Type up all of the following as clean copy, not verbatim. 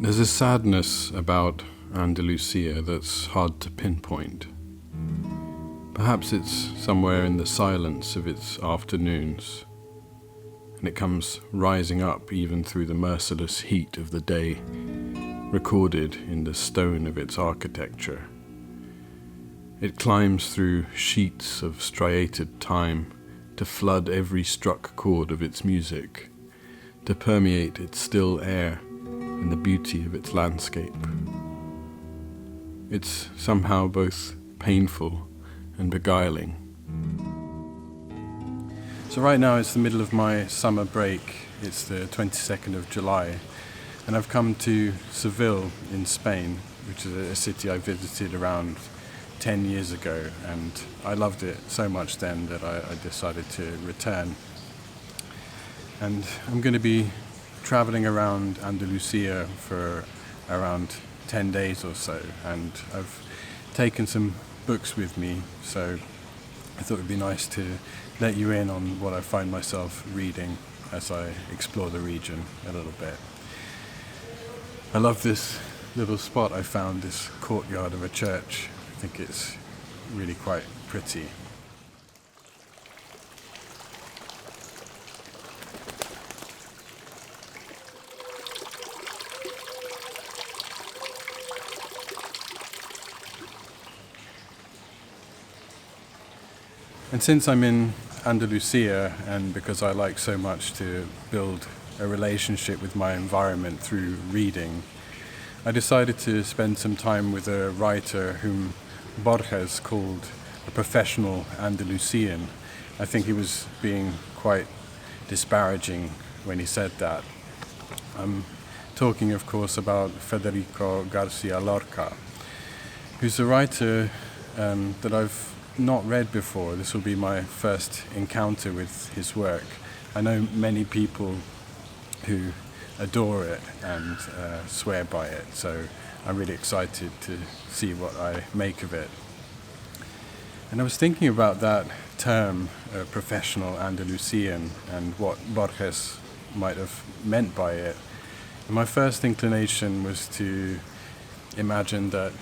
There's a sadness about Andalusia that's hard to pinpoint. Perhaps it's somewhere in the silence of its afternoons, and it comes rising up even through the merciless heat of the day, recorded in the stone of its architecture. It climbs through sheets of striated time to flood every struck chord of its music, to permeate its still air and the beauty of its landscape. It's somehow both painful and beguiling. So right now it's the middle of my summer break. It's the 22nd of July, and I've come to Seville in Spain, which is a city I visited around 10 years ago, and I loved it so much then that I decided to return. And I'm going to be traveling around Andalusia for around 10 days or so, and I've taken some books with me, so I thought it would be nice to let you in on what I find myself reading as I explore the region a little bit. I love this little spot I found, this courtyard of a church. I think it's really quite pretty. And since I'm in Andalusia, and because I like so much to build a relationship with my environment through reading, I decided to spend some time with a writer whom Borges called a professional Andalusian. I think he was being quite disparaging when he said that. I'm talking, of course, about Federico García Lorca, who's a writer that I've not read before. This will be my first encounter with his work. I know many people who adore it and swear by it, so I'm really excited to see what I make of it. And I was thinking about that term, professional Andalusian, and what Borges might have meant by it. And my first inclination was to imagine that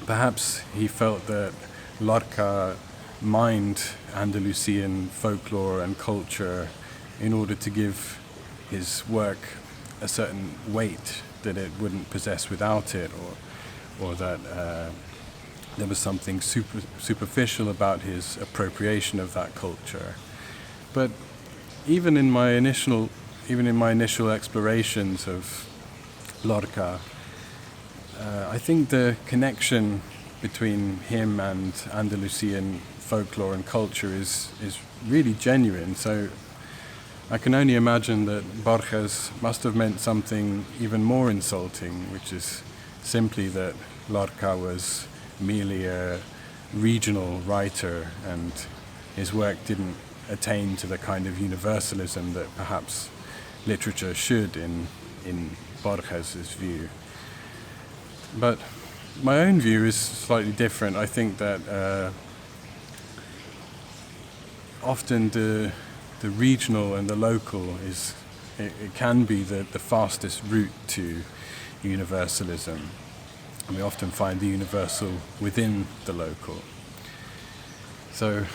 perhaps he felt that Lorca mined Andalusian folklore and culture in order to give his work a certain weight that it wouldn't possess without it, or that there was something superficial about his appropriation of that culture. But even in my initial explorations of Lorca, I think the connection between him and Andalusian folklore and culture is really genuine. So I can only imagine that Borges must have meant something even more insulting, which is simply that Lorca was merely a regional writer and his work didn't attain to the kind of universalism that perhaps literature should in Borges's view. But my own view is slightly different. I think that often the regional and the local it can be the fastest route to universalism. And we often find the universal within the local. So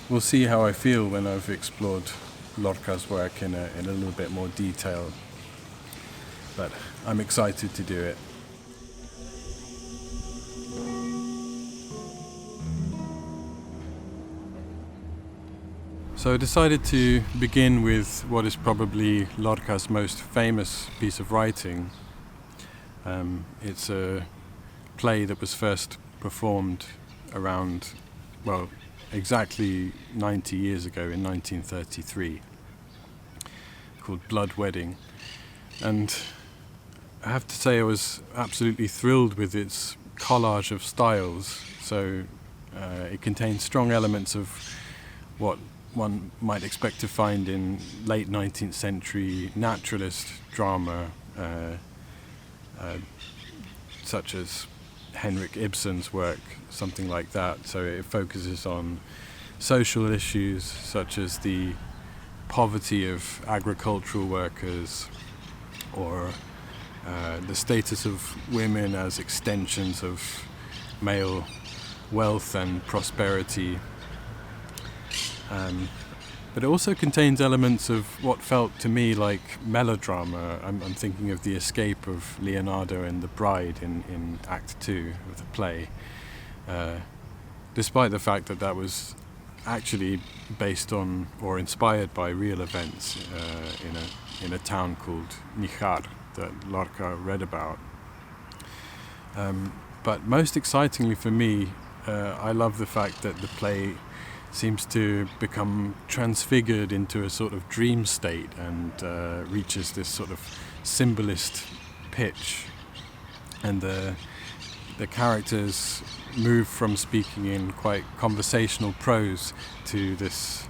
we'll see how I feel when I've explored Lorca's work in a little bit more detail. But I'm excited to do it. So I decided to begin with what is probably Lorca's most famous piece of writing. It's a play that was first performed around, exactly 90 years ago in 1933, called Blood Wedding. And I have to say I was absolutely thrilled with its collage of styles. So it contains strong elements of what one might expect to find in late 19th century naturalist drama, such as Henrik Ibsen's work, something like that. So it focuses on social issues such as the poverty of agricultural workers, or the status of women as extensions of male wealth and prosperity. But it also contains elements of what felt to me like melodrama. I'm thinking of the escape of Leonardo and the bride in Act 2 of the play, despite the fact that that was actually based on or inspired by real events in a town called Níjar that Lorca read about. But most excitingly for me, I love the fact that the play seems to become transfigured into a sort of dream state and reaches this sort of symbolist pitch, and the characters move from speaking in quite conversational prose to this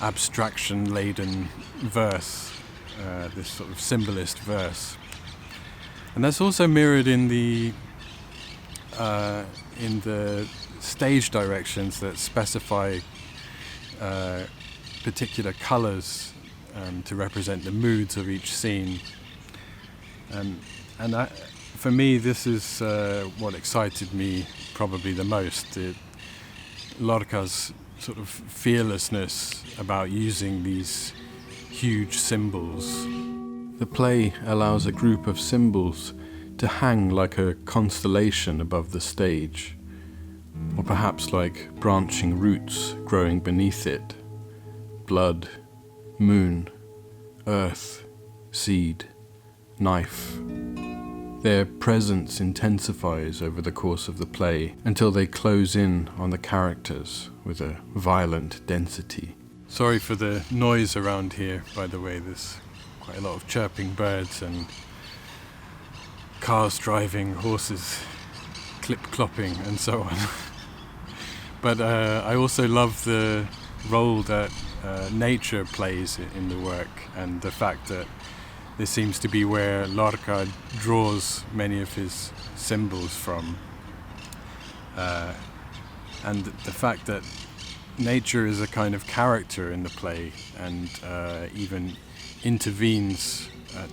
abstraction-laden verse, this sort of symbolist verse. And that's also mirrored in the stage directions that specify particular colours to represent the moods of each scene. And for me, this is what excited me probably the most. Lorca's sort of fearlessness about using these huge symbols. The play allows a group of symbols to hang like a constellation above the stage, or perhaps like branching roots growing beneath it. Blood, moon, earth, seed, knife. Their presence intensifies over the course of the play until they close in on the characters with a violent density. Sorry for the noise around here, by the way. There's quite a lot of chirping birds and cars driving, horses clip-clopping and so on. But I also love the role that nature plays in the work, and the fact that this seems to be where Lorca draws many of his symbols from. And the fact that nature is a kind of character in the play and even intervenes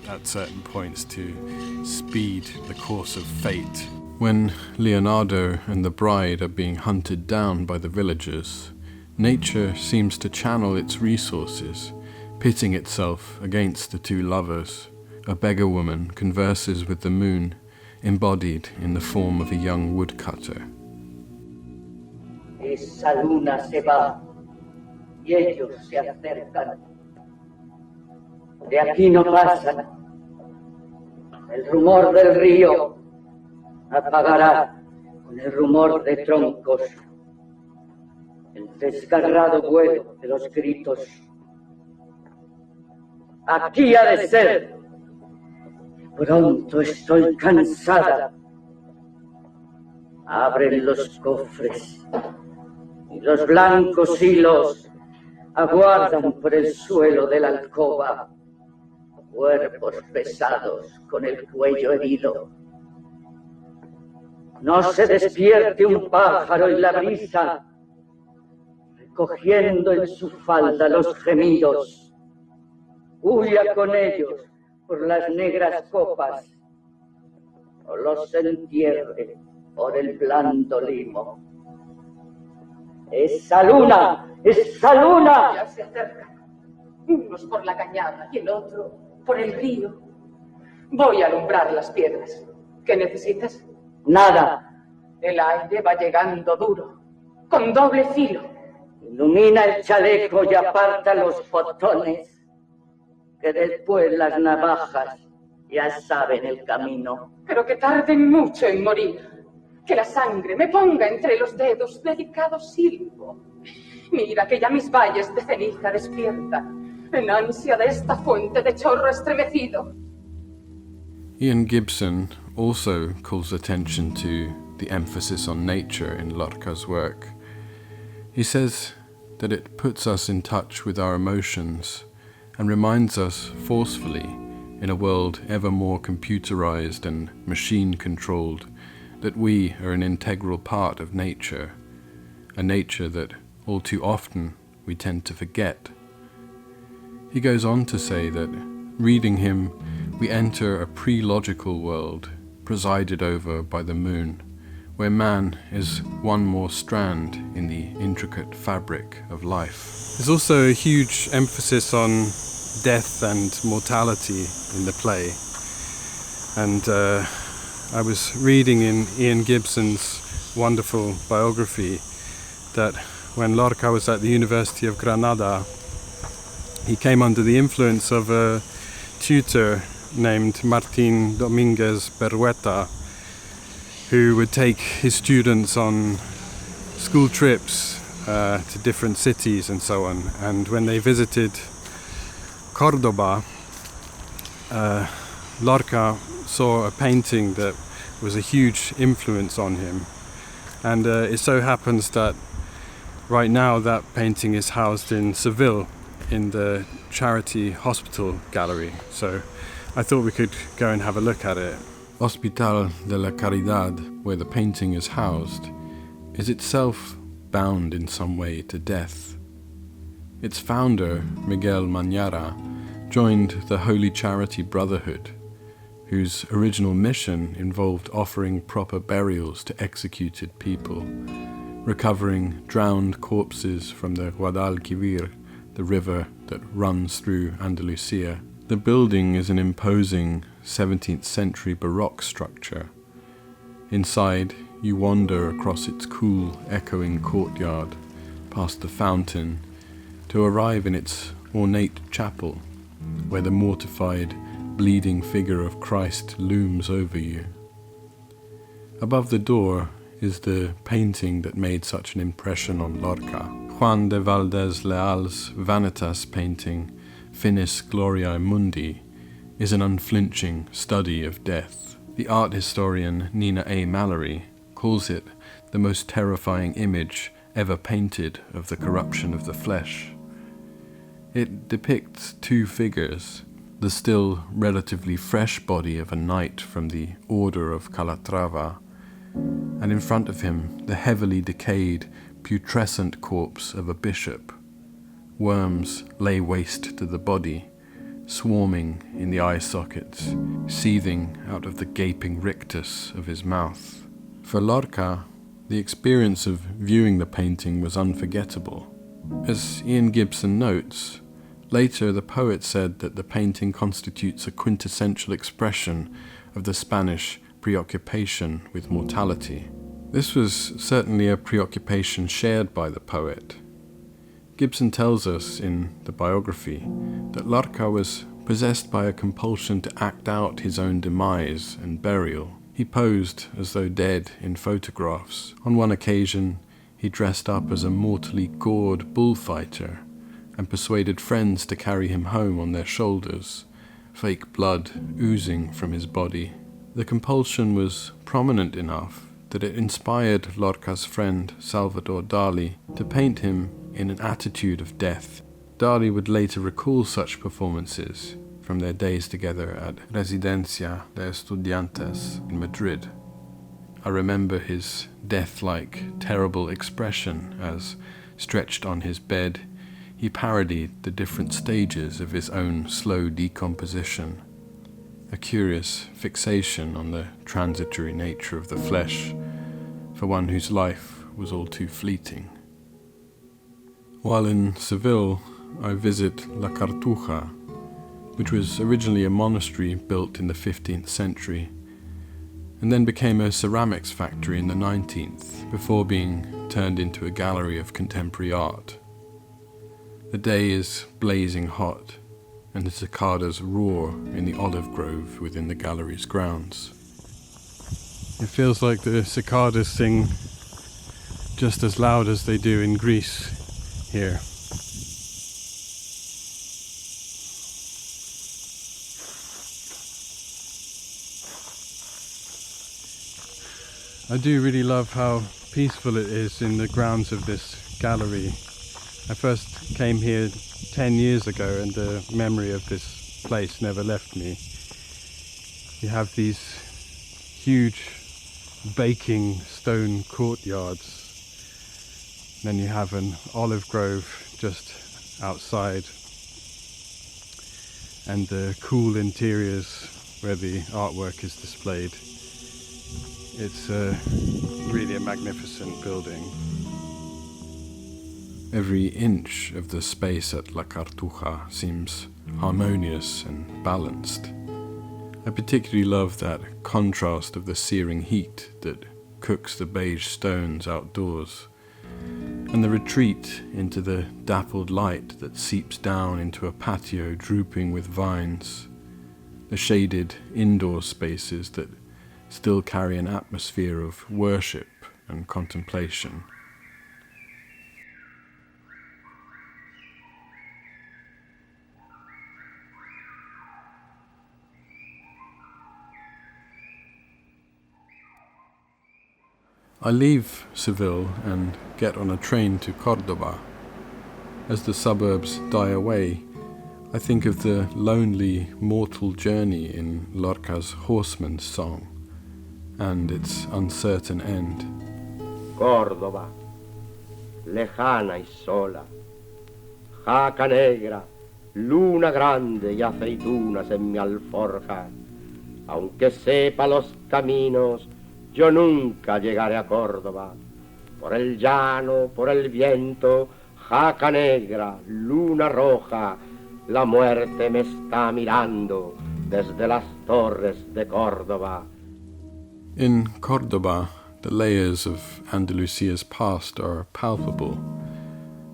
at certain points to speed the course of fate. When Leonardo and the bride are being hunted down by the villagers, nature seems to channel its resources, pitting itself against the two lovers. A beggar woman converses with the moon, embodied in the form of a young woodcutter. Esa luna se va y ellos se acercan. De aquí no pasan. El rumor del río apagará con el rumor de troncos, el desgarrado vuelo de los gritos. Aquí ha de ser. Pronto estoy cansada. Abren los cofres y los blancos hilos aguardan por el suelo de la alcoba. Cuerpos pesados con el cuello herido. No se despierte un pájaro y la brisa, recogiendo en su falda los gemidos. Huya con ellos por las negras copas, o los entierre por el blando limo. ¡Esa luna! ¡Esa luna! Ya se acercan, unos por la cañada y el otro por el río. Voy a alumbrar las piedras. ¿Qué necesitas? Nada. El aire va llegando duro, con doble filo. Ilumina el chaleco y aparta los botones, que después las navajas ya saben el camino. Pero que tarden mucho en morir, que la sangre me ponga entre los dedos, delicado silbo. Mira que ya mis valles de ceniza despiertan, en ansia de esta fuente de chorro estremecido. Ian Gibson also calls attention to the emphasis on nature in Lorca's work. He says that it puts us in touch with our emotions and reminds us forcefully, in a world ever more computerized and machine-controlled, that we are an integral part of nature, a nature that all too often we tend to forget. He goes on to say that reading him we enter a pre-logical world presided over by the moon, where man is one more strand in the intricate fabric of life. There's also a huge emphasis on death and mortality in the play. And I was reading in Ian Gibson's wonderful biography that when Lorca was at the University of Granada, he came under the influence of a tutor named Martín Domínguez Berrueta, who would take his students on school trips to different cities and so on. And when they visited Córdoba, Lorca saw a painting that was a huge influence on him. And it so happens that right now that painting is housed in Seville in the Charity Hospital Gallery. So I thought we could go and have a look at it. Hospital de la Caridad, where the painting is housed, is itself bound in some way to death. Its founder, Miguel Mañara, joined the Holy Charity Brotherhood, whose original mission involved offering proper burials to executed people, recovering drowned corpses from the Guadalquivir, the river that runs through Andalusia. The building is an imposing 17th century Baroque structure. Inside, you wander across its cool, echoing courtyard, past the fountain, to arrive in its ornate chapel, where the mortified, bleeding figure of Christ looms over you. Above the door is the painting that made such an impression on Lorca. Juan de Valdez Leal's Vanitas painting, Finis Gloriae Mundi, is an unflinching study of death. The art historian Nina A. Mallory calls it the most terrifying image ever painted of the corruption of the flesh. It depicts two figures, the still relatively fresh body of a knight from the Order of Calatrava, and in front of him the heavily decayed, putrescent corpse of a bishop. Worms lay waste to the body, swarming in the eye sockets, seething out of the gaping rictus of his mouth. For Lorca, the experience of viewing the painting was unforgettable. As Ian Gibson notes, later the poet said that the painting constitutes a quintessential expression of the Spanish preoccupation with mortality. This was certainly a preoccupation shared by the poet. Gibson tells us in the biography that Lorca was possessed by a compulsion to act out his own demise and burial. He posed as though dead in photographs. On one occasion, he dressed up as a mortally gored bullfighter and persuaded friends to carry him home on their shoulders, fake blood oozing from his body. The compulsion was prominent enough that it inspired Lorca's friend Salvador Dali to paint him in an attitude of death. Dali would later recall such performances from their days together at Residencia de Estudiantes in Madrid. I remember his death-like, terrible expression as, stretched on his bed, he parodied the different stages of his own slow decomposition, a curious fixation on the transitory nature of the flesh for one whose life was all too fleeting. While in Seville, I visit La Cartuja, which was originally a monastery built in the 15th century, and then became a ceramics factory in the 19th, before being turned into a gallery of contemporary art. The day is blazing hot, and the cicadas roar in the olive grove within the gallery's grounds. It feels like the cicadas sing just as loud as they do in Greece here. I do really love how peaceful it is in the grounds of this gallery. I first came here 10 years ago and the memory of this place never left me. You have these huge baking stone courtyards. Then you have an olive grove just outside. and the cool interiors where the artwork is displayed. It's really a magnificent building. Every inch of the space at La Cartuja seems harmonious and balanced. I particularly love that contrast of the searing heat that cooks the beige stones outdoors, and the retreat into the dappled light that seeps down into a patio drooping with vines, the shaded indoor spaces that still carry an atmosphere of worship and contemplation. I leave Seville and get on a train to Córdoba. As the suburbs die away, I think of the lonely mortal journey in Lorca's Horseman's Song and its uncertain end. Córdoba, lejana y sola, jaca negra, luna grande y aceitunas en mi alforja. Aunque sepa los caminos, yo nunca llegaré a Córdoba. Por el llano, por el viento, jaca negra, luna roja, la muerte me está mirando desde las torres de Córdoba. In Córdoba, the layers of Andalusia's past are palpable.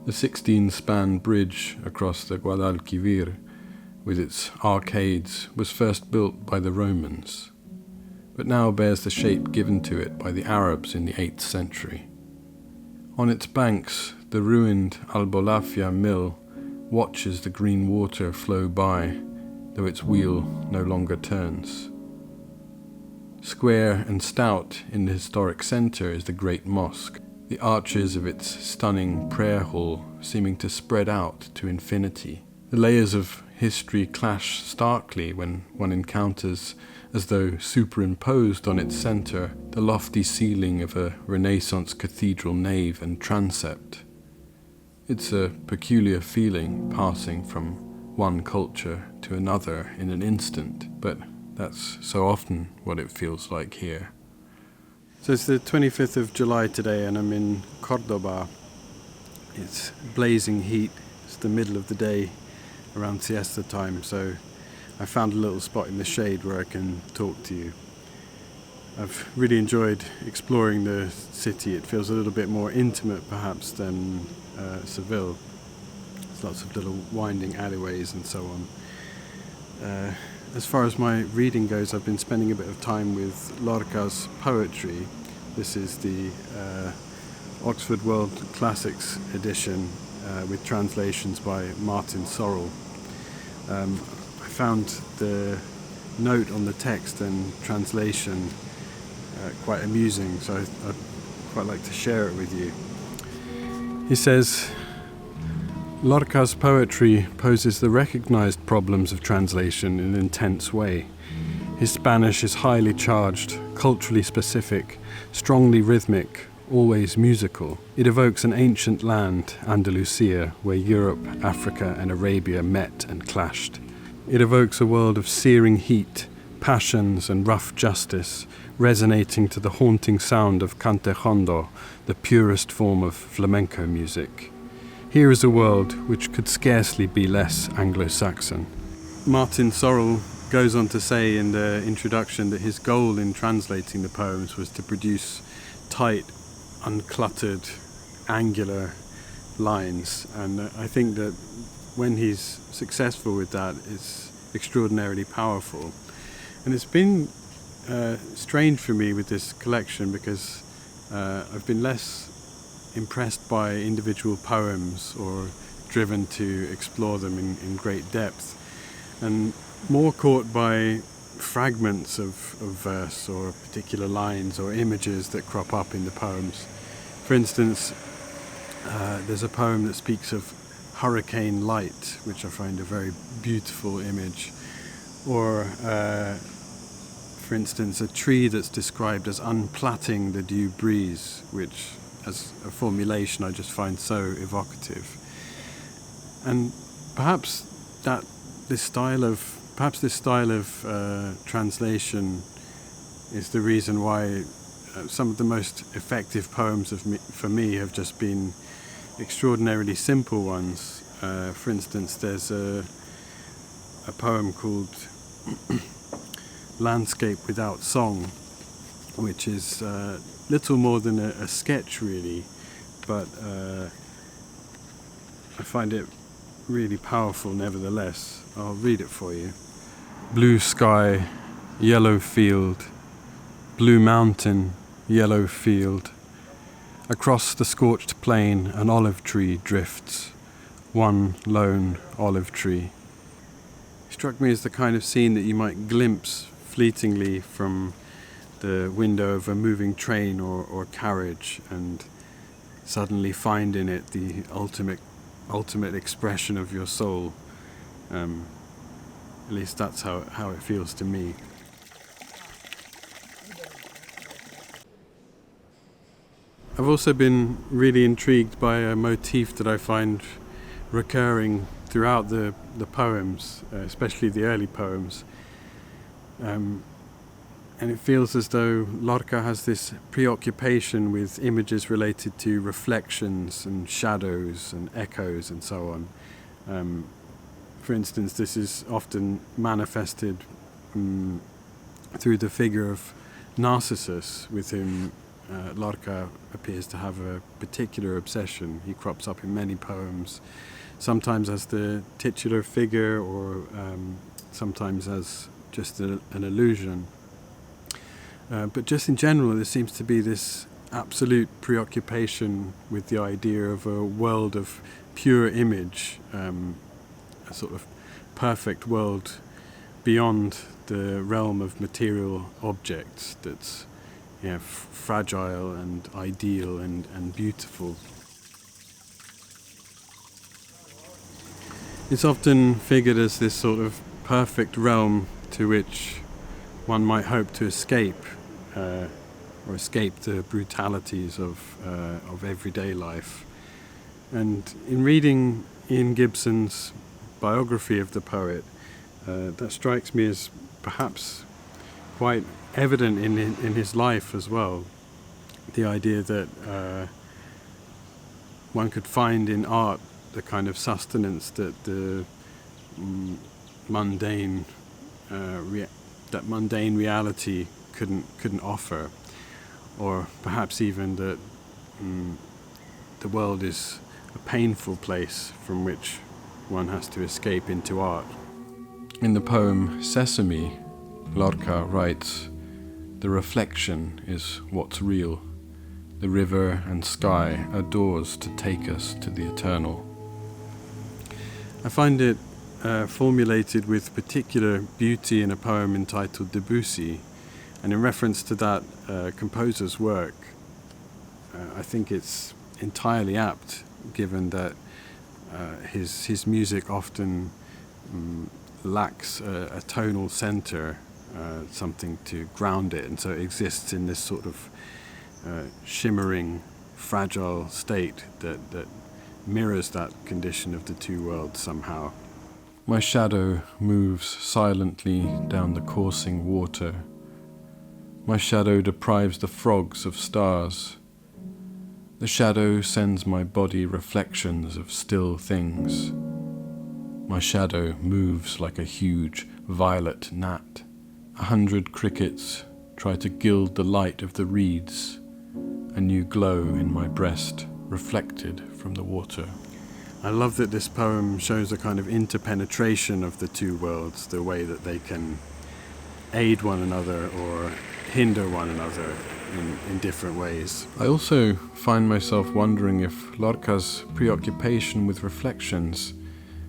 The 16-span bridge across the Guadalquivir, with its arcades, was first built by the Romans, but now bears the shape given to it by the Arabs in the 8th century. On its banks, the ruined Albolafia mill watches the green water flow by, though its wheel no longer turns. Square and stout in the historic centre is the great mosque, the arches of its stunning prayer hall seeming to spread out to infinity. The layers of history clash starkly when one encounters, as though superimposed on its centre, the lofty ceiling of a Renaissance cathedral nave and transept. It's a peculiar feeling passing from one culture to another in an instant, but that's so often what it feels like here. So it's the 25th of July today and I'm in Córdoba. It's blazing heat, it's the middle of the day, around siesta time, so I found a little spot in the shade where I can talk to you. I've really enjoyed exploring the city. It feels a little bit more intimate perhaps than Seville. There's lots of little winding alleyways and so on. As far as my reading goes, I've been spending a bit of time with Lorca's poetry. This is the Oxford World Classics edition with translations by Martin Sorrell. I found the note on the text and translation quite amusing, so I'd quite like to share it with you. He says, Lorca's poetry poses the recognized problems of translation in an intense way. His Spanish is highly charged, culturally specific, strongly rhythmic, always musical. It evokes an ancient land, Andalusia, where Europe, Africa and Arabia met and clashed. It evokes a world of searing heat, passions and rough justice, resonating to the haunting sound of cante jondo, the purest form of flamenco music. Here is a world which could scarcely be less Anglo-Saxon. Martin Sorrell goes on to say in the introduction that his goal in translating the poems was to produce tight, uncluttered, angular lines, and I think that when he's successful with that, it's extraordinarily powerful. And it's been strange for me with this collection because I've been less impressed by individual poems or driven to explore them in great depth, and more caught by fragments of verse or particular lines or images that crop up in the poems. For instance, there's a poem that speaks of hurricane light, which I find a very beautiful image, or for instance a tree that's described as unplaiting the dew breeze, which as a formulation I just find so evocative. And perhaps that this style of translation is the reason why some of the most effective poems for me have just been extraordinarily simple ones. For instance, there's a poem called Landscape Without Song, which is little more than a sketch really, but I find it really powerful nevertheless. I'll read it for you. Blue sky, yellow field, blue mountain, yellow field. Across the scorched plain an olive tree drifts, one lone olive tree. It struck me as the kind of scene that you might glimpse fleetingly from the window of a moving train or carriage, and suddenly find in it the ultimate expression of your soul. At least that's how it feels to me. I've also been really intrigued by a motif that I find recurring throughout the poems, especially the early poems. And it feels as though Lorca has this preoccupation with images related to reflections and shadows and echoes and so on. For instance, this is often manifested through the figure of Narcissus, with whom Lorca appears to have a particular obsession. He crops up in many poems, sometimes as the titular figure or sometimes as just an allusion. But just in general, there seems to be this absolute preoccupation with the idea of a world of pure image, a sort of perfect world beyond the realm of material objects that's fragile and ideal and beautiful. It's often figured as this sort of perfect realm to which one might hope to escape, or escape the brutalities of everyday life. And in reading Ian Gibson's biography of the poet, that strikes me as perhaps quite evident in his life as well. The idea that one could find in art the kind of sustenance that the mundane reality couldn't offer, or perhaps even that the world is a painful place from which one has to escape into art. In the poem Sesame, Lorca writes, "The reflection is what's real. The river and sky are doors to take us to the eternal." I find it formulated with particular beauty in a poem entitled Debussy, and in reference to that composer's work, I think it's entirely apt, given that his music often lacks a tonal center, something to ground it, and so it exists in this sort of shimmering, fragile state that mirrors that condition of the two worlds somehow. My shadow moves silently down the coursing water. My shadow deprives the frogs of stars. The shadow sends my body reflections of still things. My shadow moves like a huge violet gnat. 100 crickets try to gild the light of the reeds. A new glow in my breast, reflected from the water. I love that this poem shows a kind of interpenetration of the two worlds, the way that they can aid one another or hinder one another in different ways. I also find myself wondering if Lorca's preoccupation with reflections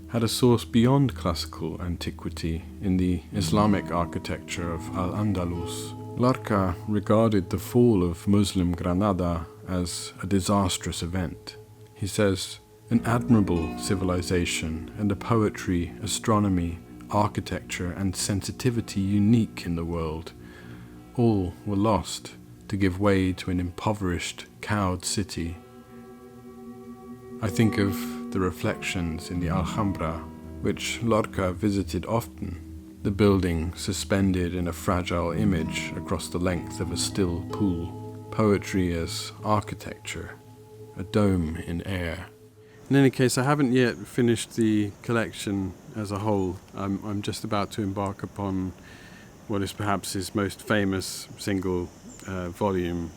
had a source beyond classical antiquity in the Islamic architecture of Al-Andalus. Lorca regarded the fall of Muslim Granada as a disastrous event. He says, "An admirable civilization and a poetry, astronomy, architecture and sensitivity unique in the world, all were lost to give way to an impoverished, cowed city." I think of the reflections in the Alhambra which Lorca visited often, the building suspended in a fragile image across the length of a still pool, poetry as architecture, a dome in air. In any case, I haven't yet finished the collection as a whole. I'm just about to embark upon what is perhaps his most famous single volume,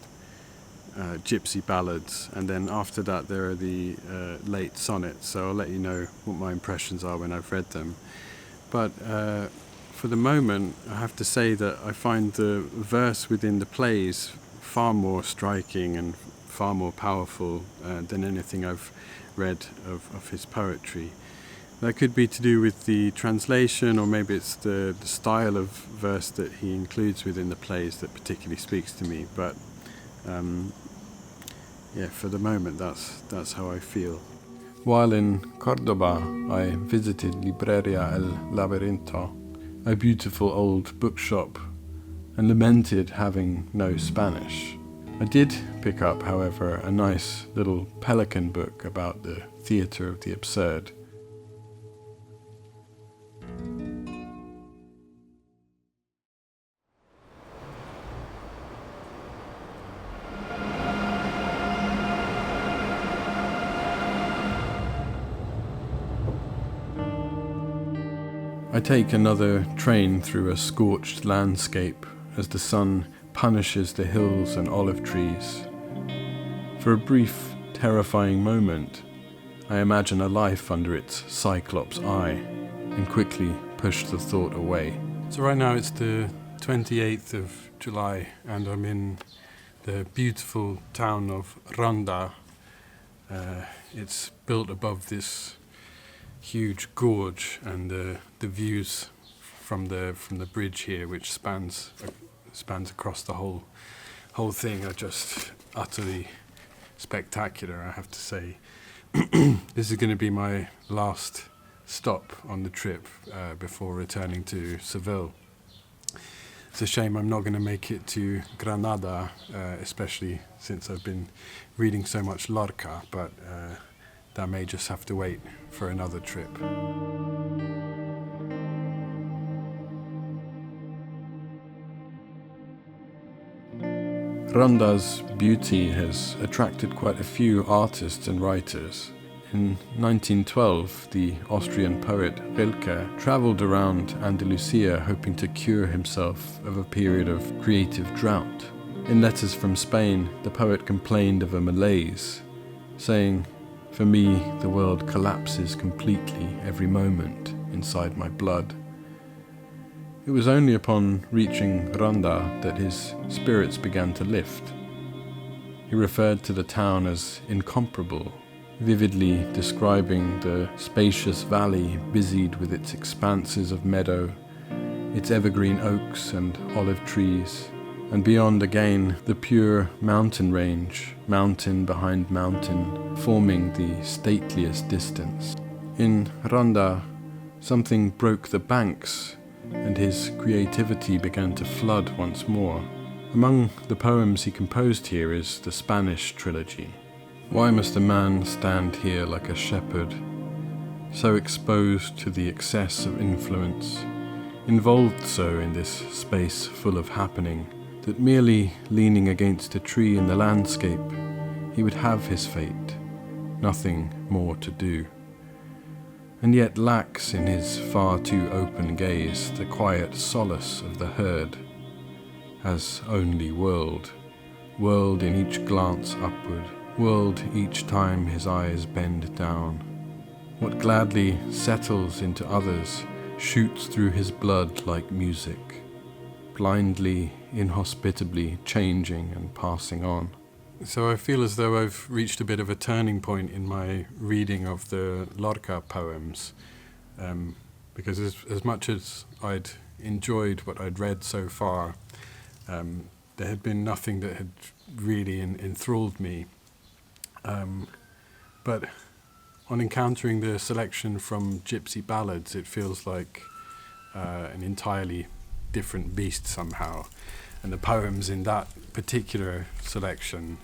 Gypsy Ballads, and then after that there are the late sonnets, so I'll let you know what my impressions are when I've read them. But for the moment, I have to say that I find the verse within the plays far more striking and far more powerful than anything I've read of his poetry. That could be to do with the translation, or maybe it's the style of verse that he includes within the plays that particularly speaks to me. But yeah, for the moment, that's how I feel. While in Córdoba, I visited Libreria El Laberinto, a beautiful old bookshop, and lamented having no Spanish. I did pick up, however, a nice little Pelican book about the theatre of the absurd. I take another train through a scorched landscape as the sun punishes the hills and olive trees. For a brief, terrifying moment, I imagine a life under its cyclops eye and quickly push the thought away. So right now it's the 28th of July and I'm in the beautiful town of Ronda. It's built above this huge gorge, and the views from the bridge here, which spans across the whole thing, are just utterly spectacular, I have to say. This is going to be my last stop on the trip before returning to Seville. It's a shame I'm not going to make it to Granada, especially since I've been reading so much Lorca, but that may just have to wait for another trip. Ronda's beauty has attracted quite a few artists and writers. In 1912, the Austrian poet Rilke travelled around Andalusia hoping to cure himself of a period of creative drought. In letters from Spain, the poet complained of a malaise, saying, "For me, the world collapses completely every moment inside my blood." It was only upon reaching Ronda that his spirits began to lift. He referred to the town as incomparable, vividly describing the spacious valley busied with its expanses of meadow, its evergreen oaks and olive trees, and beyond again the pure mountain range, mountain behind mountain, forming the stateliest distance. In Ronda, something broke the banks, and his creativity began to flood once more. Among the poems he composed here is the Spanish trilogy. Why must a man stand here like a shepherd, so exposed to the excess of influence, involved so in this space full of happening, that merely leaning against a tree in the landscape, he would have his fate, nothing more to do, and yet lacks in his far too open gaze the quiet solace of the herd, has only world in each glance upward, world each time his eyes bend down. What gladly settles into others shoots through his blood like music, blindly, inhospitably changing and passing on. So I feel as though I've reached a bit of a turning point in my reading of the Lorca poems, because as much as I'd enjoyed what I'd read so far, there had been nothing that had really enthralled me. But on encountering the selection from Gypsy Ballads, it feels like an entirely different beast somehow. And the poems in that particular selection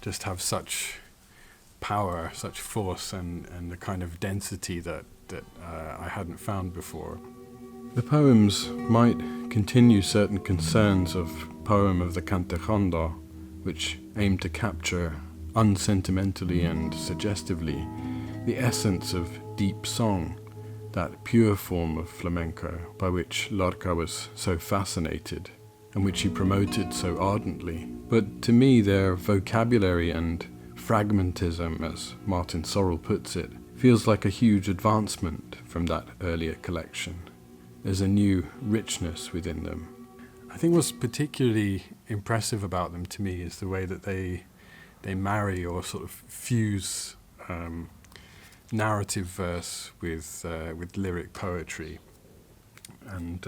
just have such power, such force, and the kind of density that that I hadn't found before. The poems might continue certain concerns of Poem of the Cante Ronda, which aim to capture unsentimentally and suggestively the essence of deep song, that pure form of flamenco by which Lorca was so fascinated and which he promoted so ardently. But to me, their vocabulary and fragmentism, as Martin Sorrell puts it, feels like a huge advancement from that earlier collection. There's a new richness within them. I think what's particularly impressive about them to me is the way that they marry or sort of fuse narrative verse with lyric poetry, and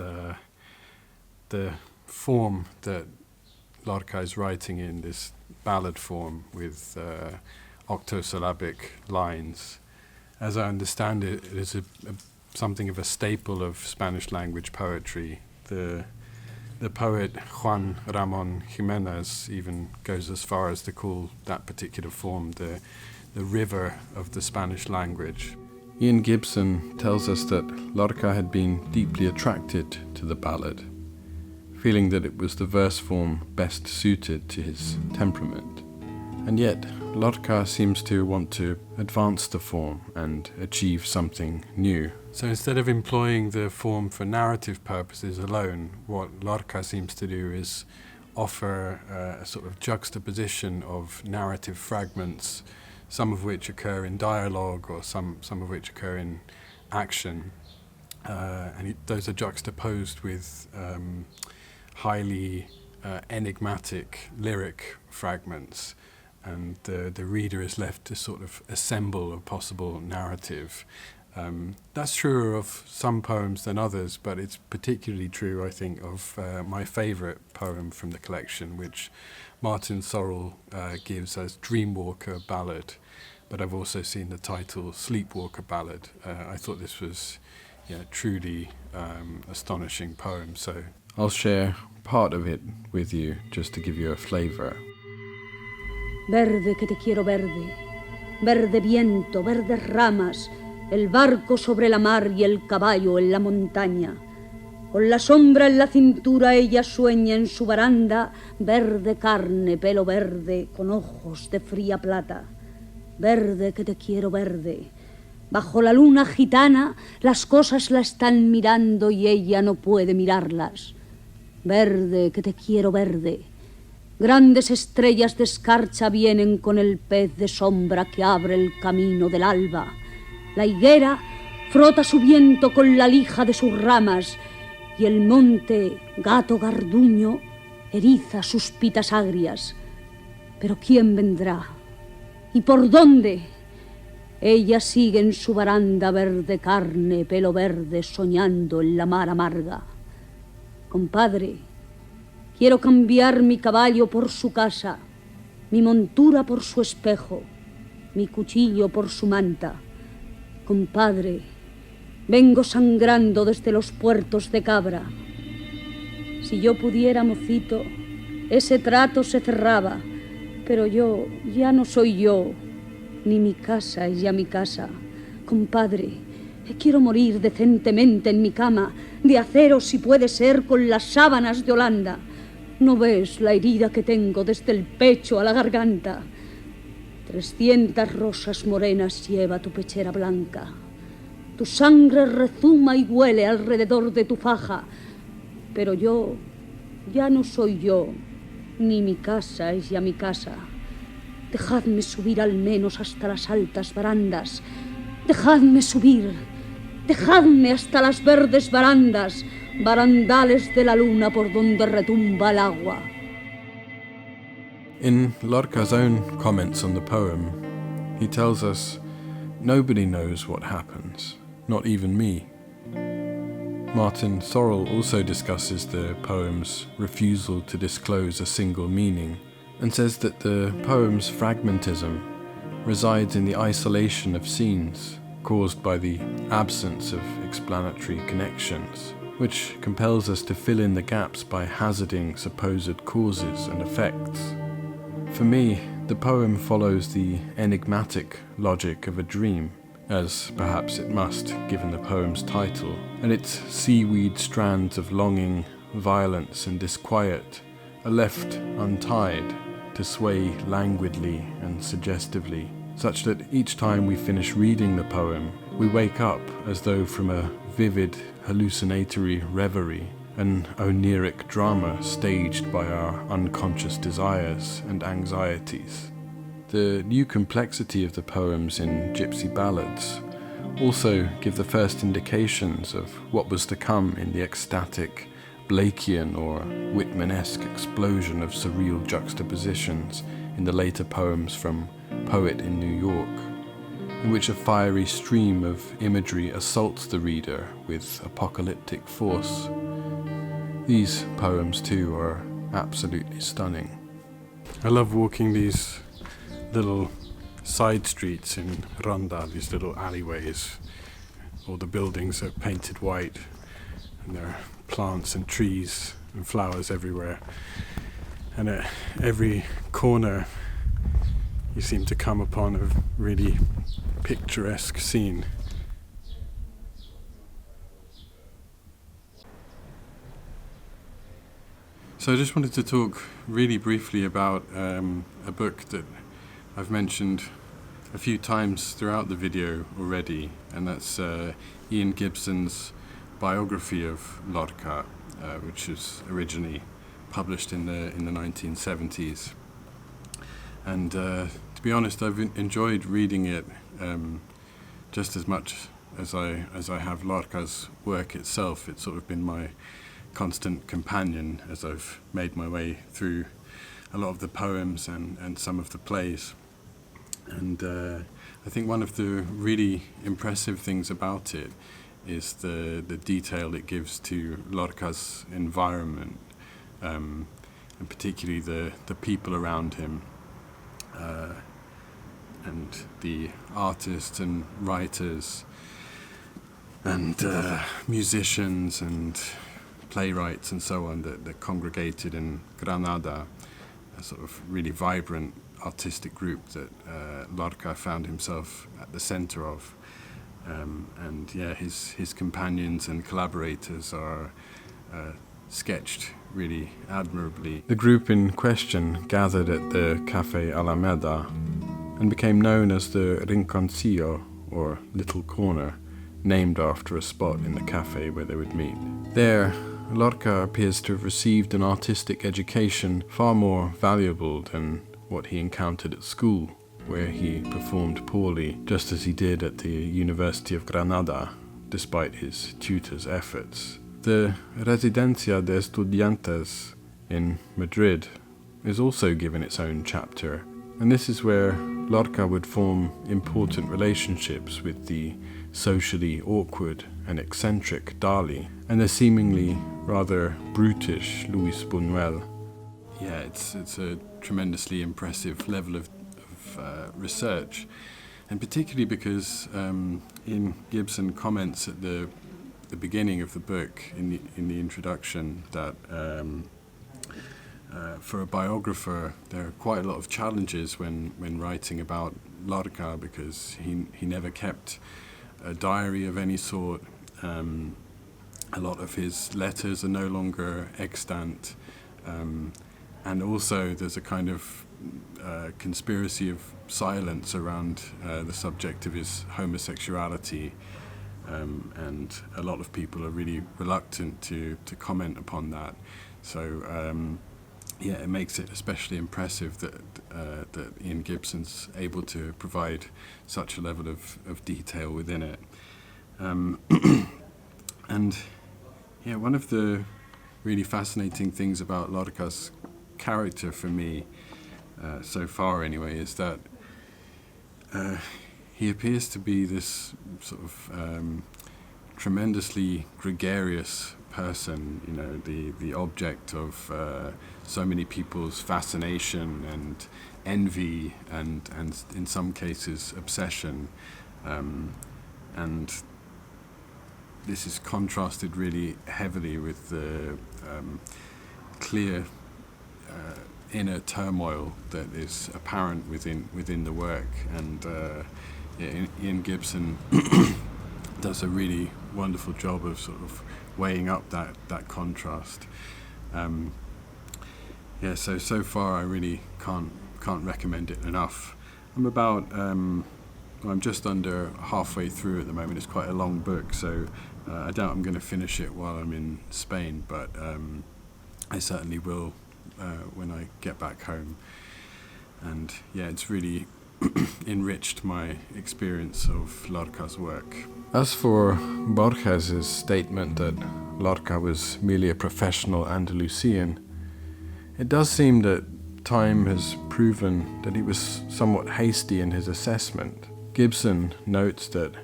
the form that Lorca is writing in, this ballad form with octosyllabic lines. As I understand it, it is something of a staple of Spanish language poetry. The poet Juan Ramón Jiménez even goes as far as to call that particular form the river of the Spanish language. Ian Gibson tells us that Lorca had been deeply attracted to the ballad, feeling that it was the verse form best suited to his temperament. And yet, Lorca seems to want to advance the form and achieve something new. So instead of employing the form for narrative purposes alone, what Lorca seems to do is offer a sort of juxtaposition of narrative fragments, some of which occur in dialogue or some of which occur in action. Those are juxtaposed with highly enigmatic lyric fragments, and the reader is left to sort of assemble a possible narrative. That's truer of some poems than others, but it's particularly true, I think, of my favourite poem from the collection, which Martin Sorrell gives as Dreamwalker Ballad, but I've also seen the title Sleepwalker Ballad. I thought this was truly astonishing poem, so I'll share part of it with you just to give you a flavour. Verde que te quiero verde, verde viento, verdes ramas, el barco sobre la mar y el caballo en la montaña. Con la sombra en la cintura ella sueña en su baranda, verde carne, pelo verde, con ojos de fría plata. Verde que te quiero verde. Bajo la luna gitana las cosas la están mirando y ella no puede mirarlas. Verde que te quiero verde. Grandes estrellas de escarcha vienen con el pez de sombra que abre el camino del alba. La higuera frota su viento con la lija de sus ramas y el monte, gato garduño, eriza sus pitas agrias. Pero ¿quién vendrá? ¿Y por dónde? Ella sigue en su baranda verde carne, pelo verde, soñando en la mar amarga. Compadre, quiero cambiar mi caballo por su casa, mi montura por su espejo, mi cuchillo por su manta. Compadre, vengo sangrando desde los puertos de Cabra. Si yo pudiera, mocito, ese trato se cerraba, pero yo ya no soy yo, ni mi casa es ya mi casa. Compadre, quiero morir decentemente en mi cama, de acero si puede ser, con las sábanas de Holanda. ¿No ves la herida que tengo desde el pecho a la garganta? 300 rosas morenas lleva tu pechera blanca. Tu sangre rezuma y huele alrededor de tu faja. Pero yo ya no soy yo, ni mi casa es ya mi casa. Dejadme subir al menos hasta las altas barandas. Dejadme subir. Dejadme hasta las verdes barandas, barandales de la luna por donde retumba el agua. In Lorca's own comments on the poem, he tells us, "Nobody knows what happens, not even me." Martin Sorrell also discusses the poem's refusal to disclose a single meaning, and says that the poem's fragmentism resides in the isolation of scenes caused by the absence of explanatory connections, which compels us to fill in the gaps by hazarding supposed causes and effects. For me, the poem follows the enigmatic logic of a dream, as perhaps it must, given the poem's title, and its seaweed strands of longing, violence and disquiet are left untied to sway languidly and suggestively, such that each time we finish reading the poem, we wake up as though from a vivid, hallucinatory reverie, an oniric drama staged by our unconscious desires and anxieties. The new complexity of the poems in Gypsy Ballads also give the first indications of what was to come in the ecstatic, Blakean or Whitman-esque explosion of surreal juxtapositions in the later poems from Poet in New York, in which a fiery stream of imagery assaults the reader with apocalyptic force. These poems too are absolutely stunning. I love walking these little side streets in Ronda, these little alleyways. All the buildings are painted white and there are plants and trees and flowers everywhere. And at every corner you seem to come upon a really picturesque scene. So I just wanted to talk really briefly about a book that I've mentioned a few times throughout the video already, and that's Ian Gibson's Biography of Lorca, which was originally published in the 1970s. And to be honest, I've enjoyed reading it just as much as I have Lorca's work itself. It's sort of been my constant companion as I've made my way through a lot of the poems and some of the plays. And I think one of the really impressive things about it is the detail it gives to Lorca's environment, and particularly the people around him, and the artists and writers and musicians and playwrights and so on that congregated in Granada, a sort of really vibrant artistic group that Lorca found himself at the center of. And yeah, his companions and collaborators are sketched really admirably. The group in question gathered at the Café Alameda and became known as the Rinconcillo, or Little Corner, named after a spot in the cafe where they would meet. There, Lorca appears to have received an artistic education far more valuable than what he encountered at school, where he performed poorly, just as he did at the University of Granada, despite his tutor's efforts. The Residencia de Estudiantes in Madrid is also given its own chapter, and this is where Lorca would form important relationships with the socially awkward and eccentric Dali, and the seemingly rather brutish Luis Buñuel. Yeah, it's a tremendously impressive level of research, and particularly because Ian Gibson comments at the beginning of the book in the introduction that for a biographer there are quite a lot of challenges when writing about Lorca, because he never kept a diary of any sort. A lot of his letters are no longer extant, and also there's a kind of conspiracy of silence around the subject of his homosexuality, and a lot of people are really reluctant to comment upon that. So yeah, it makes it especially impressive that Ian Gibson's able to provide such a level of detail within it. And yeah, one of the really fascinating things about Lorca's character for me, so far anyway, is that he appears to be this sort of tremendously gregarious person, you know, the object of so many people's fascination and envy and in some cases obsession, and this is contrasted really heavily with the clear inner turmoil that is apparent within the work. And Ian Gibson does a really wonderful job of sort of weighing up that contrast. So far I really can't recommend it enough. I'm just under halfway through at the moment. It's quite a long book, so I doubt I'm going to finish it while I'm in Spain, but I certainly will when I get back home. And yeah, it's really enriched my experience of Lorca's work. As for Borges's statement that Lorca was merely a professional Andalusian, it does seem that time has proven that he was somewhat hasty in his assessment. Gibson notes that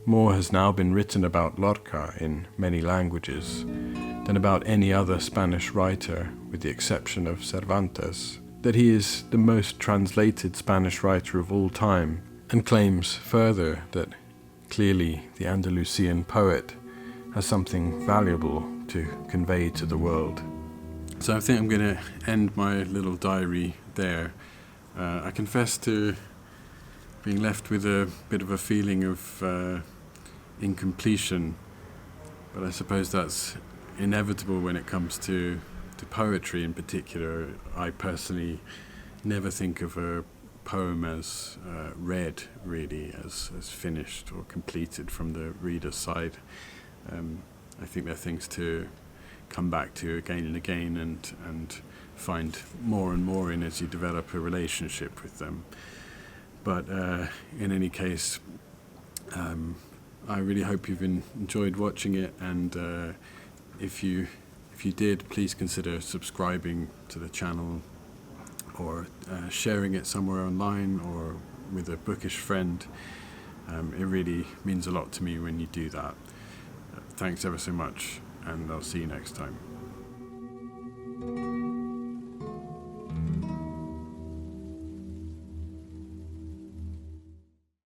more has now been written about Lorca in many languages than about any other Spanish writer, with the exception of Cervantes, that he is the most translated Spanish writer of all time, and claims further that clearly the Andalusian poet has something valuable to convey to the world. So I think I'm going to end my little diary there. I confess to being left with a bit of a feeling of incompletion, but I suppose that's inevitable when it comes to poetry in particular. I personally never think of a poem as read, really, as finished or completed from the reader's side. I think there are things to come back to again and again and find more and more in as you develop a relationship with them. But in any case, I really hope you've enjoyed watching it, and if you did, please consider subscribing to the channel or sharing it somewhere online or with a bookish friend. It really means a lot to me when you do that. Thanks ever so much, and I'll see you next time.